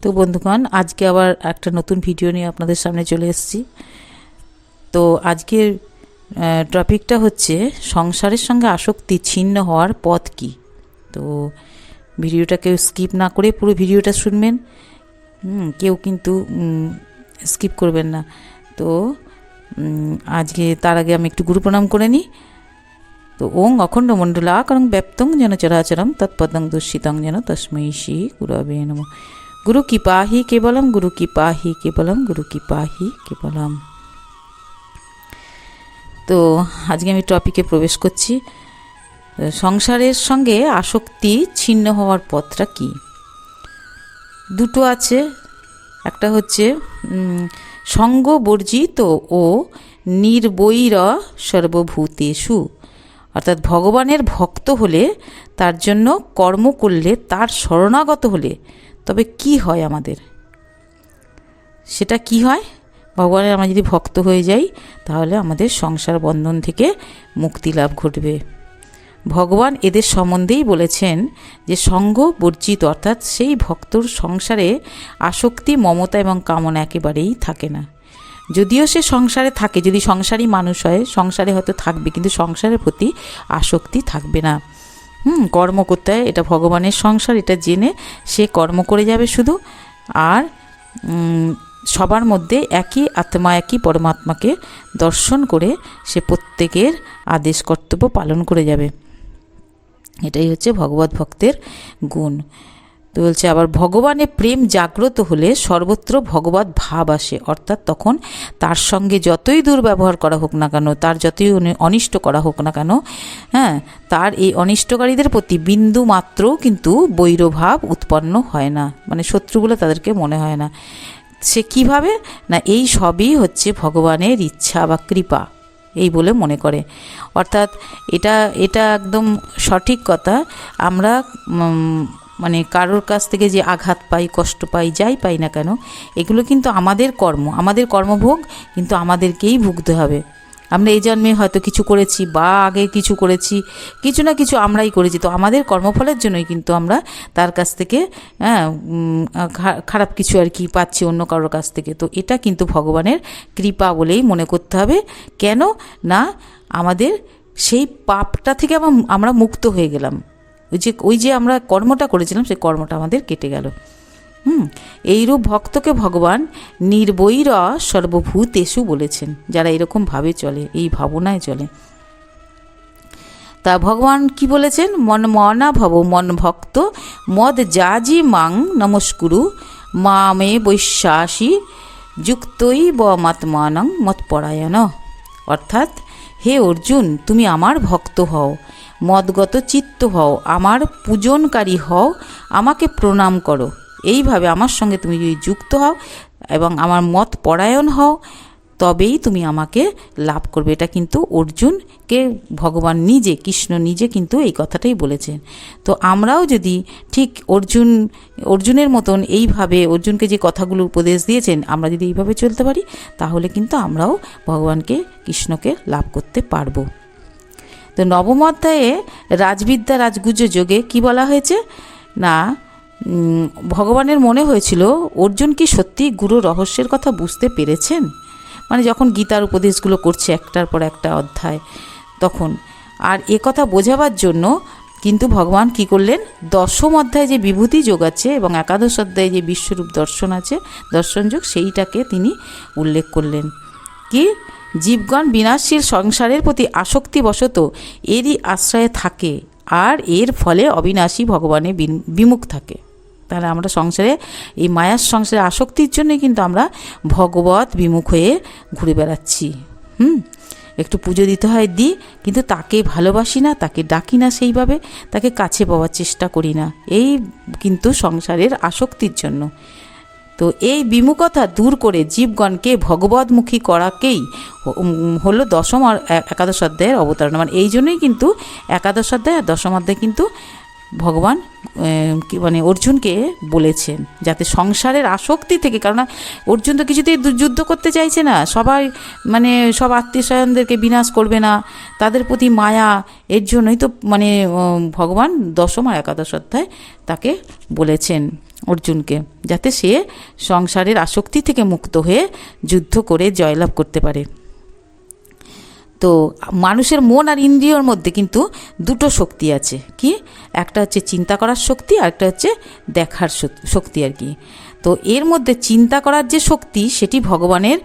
তো বন্ধুগণ, আজকে আবার একটা নতুন ভিডিও নিয়ে আপনাদের সামনে চলে এসেছি। তো আজকের টপিকটা হচ্ছে সংসারের সঙ্গে আসক্তি ছিন্ন হওয়ার পথ কী। তো ভিডিওটাকে স্কিপ না করে পুরো ভিডিওটা শুনবেন, কেউ কিন্তু স্কিপ করবেন না। তো আজকে তার আগে আমি একটু গুরু প্রণাম করে নিই। তো ওং অখণ্ড মণ্ডলাকারং ব্যাপ্তং যেন চরাচরম তৎপদং দুষ্যিতং যেন তস্मै শ্রী গুরবে নমঃ। गुरु की पाही केवलम, गुरु की पाही केवलम, गुरु की पाही केवलम। তো আজকে আমি টপিকে প্রবেশ করছি। সংসারের সঙ্গে আসক্তি ছিন্ন হওয়ার পথটা কি। দুটো আছে, একটা হচ্ছে সঙ্গ বর্জিত ও নির্বৈর সর্বভূতেষু, অর্থাৎ ভগবানের ভক্ত হলে, তার জন্য কর্ম করলে, তার শরণাগত হলে তবে কি হয় আমাদের, সেটা কি হয়। ভগবানের আমরা যদি ভক্ত হয়ে যাই তাহলে আমাদের সংসার বন্ধন থেকে মুক্তি লাভ ঘটবে। ভগবান এদের সম্বন্ধেই বলেছেন যে সঙ্গ বর্জিত, অর্থাৎ সেই ভক্তর সংসারে আসক্তি, মমতা এবং কামনা একেবারেই থাকে না। যদিও সে সংসারে থাকে, যদি সংসারী মানুষ হয়, সংসারে হয়তো থাকবে, কিন্তু সংসারের প্রতি আসক্তি থাকবে না। কর্ম করতে হয়, এটা ভগবানের সংসার, এটা জেনে সে কর্ম করে যাবে শুধু। আর সবার মধ্যে একই আত্মা, একই পরমাত্মাকে দর্শন করে সে প্রত্যেকের আদেশ কর্তব্য পালন করে যাবে। এটাই হচ্ছে ভগবত ভক্তের গুণ। তো বলছে আবার ভগবানের প্রেম জাগ্রত হলে সর্বত্র ভগবত ভাব আসে, অর্থাৎ তখন তার সঙ্গে যতই দুর্ব্যবহার করা হোক না কেন, তার যতই অনিষ্ট করা হোক না কেন, তার এই অনিষ্টকারীদের প্রতি বিন্দু মাত্রও কিন্তু বৈরভাব উৎপন্ন হয় না, মানে শত্রু বলে তাদেরকে মনে হয় না। সে কিভাবে না, এই সবই হচ্ছে ভগবানের ইচ্ছা বা কৃপা, এই বলে মনে করে। অর্থাৎ এটা একদম সঠিক কথা। আমরা মানে কারোর কাছ থেকে যে আঘাত পাই, কষ্ট পাই, যাই পাই না কেন, এগুলো কিন্তু আমাদের কর্ম, আমাদের কর্মভোগ কিন্তু আমাদেরকেই ভুগতে হবে। আমরা এই জন্মে হয়তো কিছু করেছি বা আগে কিছু করেছি, কিছু না কিছু আমরাই করেছি, তো আমাদের কর্মফলের জন্যই কিন্তু আমরা তার কাছ থেকে খারাপ কিছু আর কি পাচ্ছি অন্য কারোর কাছ থেকে। তো এটা কিন্তু ভগবানের কৃপা বলেই মনে করতে হবে। কেন না, আমাদের সেই পাপটা থেকে আমরা মুক্ত হয়ে গেলাম। ওই যে আমরা কর্মটা করেছিলাম, সেই কর্মটা আমাদের কেটে গেল। এইরূপ ভক্তকে ভগবান নির্বৈর সর্বভূতেষু বলেছেন, যারা এরকম ভাবে চলে, এই ভাবনায় চলে। তা ভগবান কি বলেছেন, মনা ভব, মন ভক্ত মদ যাজি মাং নমস্কুরু মা মে বৈশ্বাসী যুক্তই বমাত্মানং মৎপরায়ণ। অর্থাৎ হে অর্জুন, তুমি আমার ভক্ত হও, মদগত চিত্ত হও, আমার পূজনকারী হও, আমাকে প্রণাম করো। এইভাবে আমার সঙ্গে তুমি যদি যুক্ত হও এবং আমার মত পরায়ণ হও, তবেই তুমি আমাকে লাভ করবে। এটা কিন্তু অর্জুনকে ভগবান নিজে, কৃষ্ণ নিজে কিন্তু এই কথাটাই বলেছেন। তো আমরাও যদি ঠিক অর্জুনের মতন এইভাবে, অর্জুনকে যে কথাগুলো উপদেশ দিয়েছেন, আমরা যদি এইভাবে চলতে পারি, তাহলে কিন্তু আমরাও ভগবানকে, কৃষ্ণকে লাভ করতে পারবো। তো নবম অধ্যায়ে রাজবিদ্যা রাজগুজ্জ যোগে কি বলা হয়েছে না, ভগবানের মনে হয়েছিল অর্জুন কি সত্যি গুরু রহস্যের কথা বুঝতে পেরেছেন, মানে যখন গীতার উপদেশগুলো করছে একটার পর একটা অধ্যায়, তখন আর কথা বোঝাবার জন্য কিন্তু ভগবান কি করলেন, দশম অধ্যায়ে যে বিভূতি যোগ আছে এবং একাদশ অধ্যায়ে যে বিশ্বরূপ দর্শন আছে, দর্শন যোগ, সেইটাকে তিনি উল্লেখ করলেন। কি জীবগণ বিনাশশীল সংসারের প্রতি আসক্তিবশত এরই আশ্রয়ে থাকে, আর এর ফলে অবিনাশী ভগবানের বিমুখ থাকে। তাহলে আমরা সংসারে, এই মায়ার সংসারে আসক্তির জন্যই কিন্তু আমরা ভগবত বিমুখ হয়ে ঘুরে বেড়াচ্ছি। একটু পুজো দিতে হয়, দিই, কিন্তু তাকে ভালোবাসি না, তাকে ডাকি না, সেইভাবে তাকে কাছে পাওয়ার চেষ্টা করি না, এই কিন্তু সংসারের আসক্তির জন্য। তো এই বিমুখতা দূর করে জীবগণকে ভগবতমুখী করাকেই হলো দশম আর একাদশ অধ্যায়ের অবতারণা। মানে এই জন্যই কিন্তু একাদশ অধ্যায় আর দশম অধ্যায় কিন্তু ভগবান মানে অর্জুনকে বলেছেন, যাতে সংসারের আসক্তি থেকে, কারণ অর্জুন তো কিছুতেই যুদ্ধ করতে চাইছে না, সবাই মানে সব আত্মীয় স্বজনদেরকে বিনাশ করবে না, তাদের প্রতি মায়া, এর জন্যই তো মানে ভগবান দশম আর একাদশ অধ্যায় তাকে বলেছেন অর্জুনকে, যাতে সে সংসারের আসক্তি থেকে মুক্ত হয়ে যুদ্ধ করে জয়লাভ করতে পারে। তো মানুষের মন আর ইন্দ্রিয়র মধ্যে কিন্তু দুটো শক্তি আছে, কি একটা হচ্ছে চিন্তা করার শক্তি, আর একটা হচ্ছে দেখার শক্তি আর কি। তো এর মধ্যে চিন্তা করার যে শক্তি সেটি ভগবানের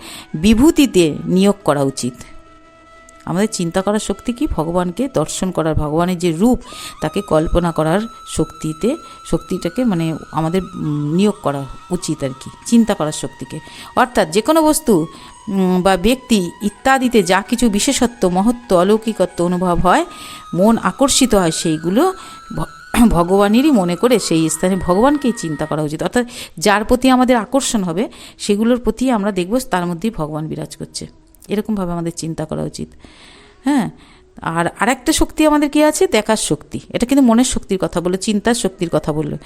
বিভূতিতে নিয়োগ করা উচিত। আমাদের চিন্তা করার শক্তি কি, ভগবানকে দর্শন করার, ভগবানের যে রূপ তাকে কল্পনা করার শক্তিটাকে মানে আমাদের নিয়োগ করা উচিত আর কি, চিন্তা করার শক্তিকে। অর্থাৎ যে কোনো বস্তু বা ব্যক্তি ইত্যাদিতে যা কিছু বিশেষত্ব, মহত্ব, অলৌকিকত্ব অনুভব হয়, মন আকর্ষিত হয়, সেইগুলো ভগবানেরই মনে করে সেই স্থানে ভগবানকেই চিন্তা করা উচিত। অর্থাৎ যার প্রতি আমাদের আকর্ষণ হবে সেগুলোর প্রতি আমরা দেখব তার মধ্যেই ভগবান বিরাজ করছে, এরকমভাবে আমাদের চিন্তা করা উচিত। হ্যাঁ, আর আরেকটা শক্তি আমাদের কি আছে, দেখার শক্তি। এটা কিন্তু মনের শক্তির কথা বললো, চিন্তার শক্তির কথা বললো।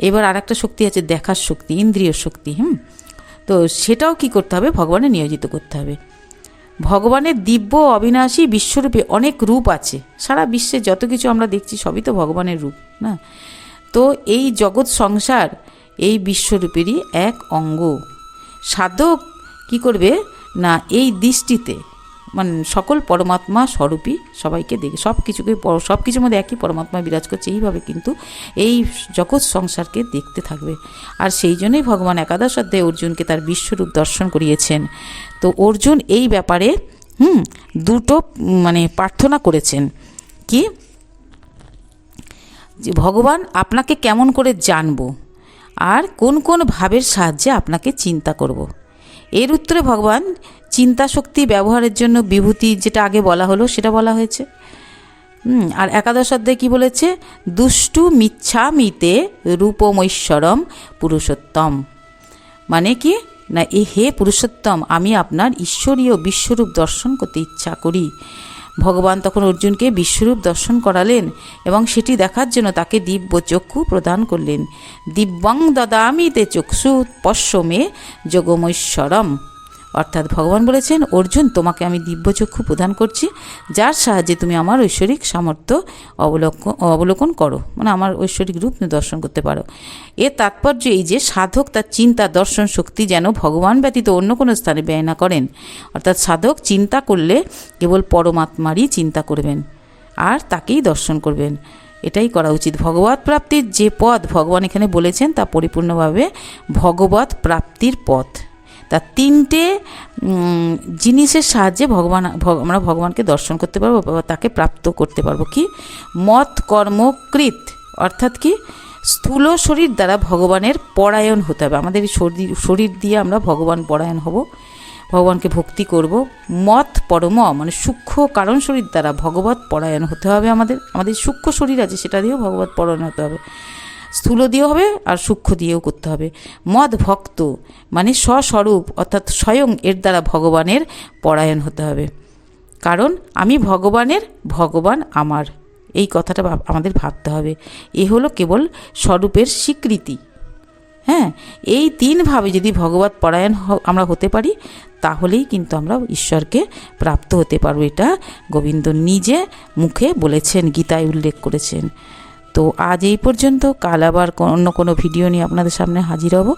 এবার আরেকটা শক্তি আছে দেখার শক্তি, ইন্দ্রিয় শক্তি। তো সেটাও কি করতে হবে, ভগবানের নিয়োজিত করতে হবে। ভগবানের দিব্য অবিনাশী বিশ্বরূপে অনেক রূপ আছে। সারা বিশ্বে যত কিছু আমরা দেখছি সবই তো ভগবানের রূপ না। তো এই জগৎ সংসার এই বিশ্বরূপেরই এক অঙ্গ। সাধক কি করবে না, এই দৃষ্টিতে মানে সকল পরমাত্মা স্বরূপী সবাইকে দেখে, সব কিছুর মধ্যে একই পরমাত্মা বিরাজ করছে, এইভাবে কিন্তু এই জগৎ সংসারকে দেখতে থাকবে। আর সেই জন্যই ভগবান একাদশ অধ্যায়ে অর্জুনকে তার বিশ্বরূপ দর্শন করিয়েছেন। তো অর্জুন এই ব্যাপারে দুটো মানে প্রার্থনা করেছেন, কি যে ভগবান আপনাকে কেমন করে জানবো আর কোন কোন ভাবের সাহায্যে আপনাকে চিন্তা করব। এর উত্তরে ভগবান চিন্তা শক্তি ব্যবহারের জন্য বিভূতি, যেটা আগে বলা হলো সেটা বলা হয়েছে। আর একাদশ অধ্যায়ে কী বলেছে, দুষ্টু মিচ্ছামিতে রূপমৈশ্বরম পুরুষোত্তম, মানে কি না, হে পুরুষোত্তম, আমি আপনার ঈশ্বরীয় বিশ্বরূপ দর্শন করতে ইচ্ছা করি। ভগবান তখন অর্জুনকে বিশ্বরূপ দর্শন করালেন এবং সেটি দেখার জন্য তাকে দিব্য চক্ষু প্রদান করলেন। দিব্যং দদামি তে চক্ষু পশ্য মে যোগমৈশ্বরম। অর্থাৎ ভগবান বলেছেন, অর্জুন তোমাকে আমি দিব্যচক্ষু প্রদান করছি, যার সাহায্যে তুমি আমার ঐশ্বরিক সামর্থ্য অবলোকন করো, মানে আমার ঐশ্বরিক রূপ দর্শন করতে পারো। এর তাৎপর্য এই যে সাধক তার চিন্তা দর্শন শক্তি যেন ভগবান ব্যতীত অন্য কোনো স্থানে ব্যয় না করেন। অর্থাৎ সাধক চিন্তা করলে কেবল পরমাত্মারই চিন্তা করবেন আর তাকেই দর্শন করবেন, এটাই করা উচিত। ভগবৎ প্রাপ্তির যে পথ ভগবান এখানে বলেছেন তা পরিপূর্ণভাবে ভগবৎ প্রাপ্তির পথ। তার তিনটে জিনিসের সাহায্যে আমরা ভগবানকে দর্শন করতে পারবো বা তাকে প্রাপ্ত করতে পারবো। কি, মত কর্মকৃত, অর্থাৎ কি স্থূল শরীর দ্বারা ভগবানের পরায়ণ হতে হবে। আমাদের শরীর দিয়ে আমরা ভগবান পরায়ণ হব, ভগবানকে ভক্তি করব। মত পরম, মানে সূক্ষ্ম কারণ শরীর দ্বারা ভগবৎ পরায়ণ হতে হবে। আমাদের সূক্ষ্ম শরীর আছে, সেটা দিয়েও ভগবৎ পরায়ণ হতে হবে। স্থূল দিয়েও হবে আর সূক্ষ্ম দিয়েও করতে হবে। মদ ভক্ত, মানে স্বস্বরূপ অর্থাৎ স্বয়ং, এর দ্বারা ভগবানের পরায়ণ হতে হবে। কারণ আমি ভগবানের, ভগবান আমার, এই কথাটা আমাদের ভাবতে হবে। এ হলো কেবল স্বরূপের স্বীকৃতি। হ্যাঁ, এই তিনভাবে যদি ভগবৎ পরায়ণ আমরা হতে পারি তাহলেই কিন্তু আমরা ঈশ্বরকে প্রাপ্ত হতে পারবো। এটা গোবিন্দ নিজে মুখে বলেছেন, গীতায় উল্লেখ করেছেন। তো আজ এই পর্যন্ত, কাল আবার অন্য কোনো ভিডিও নিয়ে আপনাদের সামনে হাজির হব।